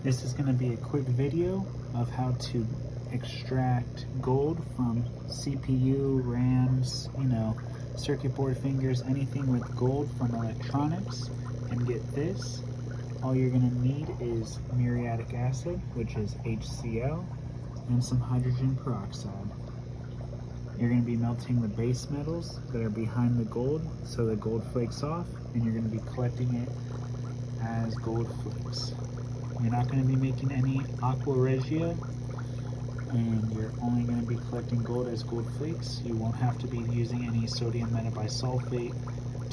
This is going to be a quick video of how to extract gold from CPU, RAMs, circuit board fingers, anything with gold from electronics. And get this, all you're going to need is muriatic acid, which is HCl, and some hydrogen peroxide. You're going to be melting the base metals that are behind the gold so the gold flakes off, and you're going to be collecting it as gold flakes. You're not going to be making any aqua regia, and you're only going to be collecting gold as gold flakes. You won't have to be using any sodium metabisulfate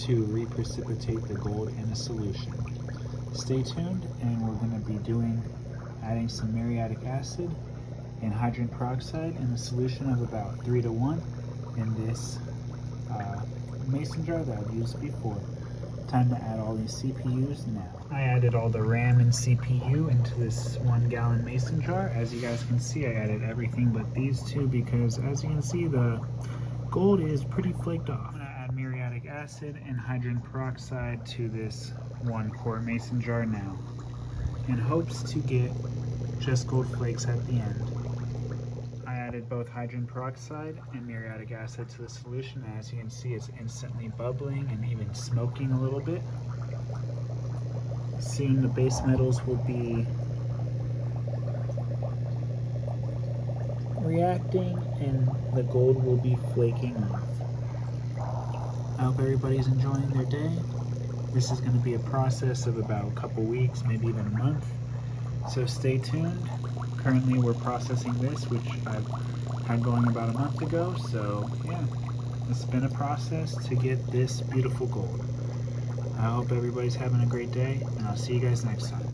to reprecipitate the gold in a solution. Stay tuned, and we're going to be adding some muriatic acid and hydrogen peroxide in a solution of about 3:1 in this mason jar that I've used before. Time to add all these CPUs now. I added all the RAM and CPU into this 1 gallon mason jar. As you guys can see, I added everything but these two because, as you can see, the gold is pretty flaked off. I'm gonna add muriatic acid and hydrogen peroxide to this 1 quart mason jar now, in hopes to get just gold flakes at the end. I added both hydrogen peroxide and muriatic acid to the solution. As you can see, it's instantly bubbling and even smoking a little bit. Soon the base metals will be reacting and the gold will be flaking off. I hope everybody's enjoying their day. This is going to be a process of about a couple weeks, maybe even a month. So stay tuned. Currently we're processing this, which I've had going about a month ago. So yeah, it's been a process to get this beautiful gold. I hope everybody's having a great day, and I'll see you guys next time.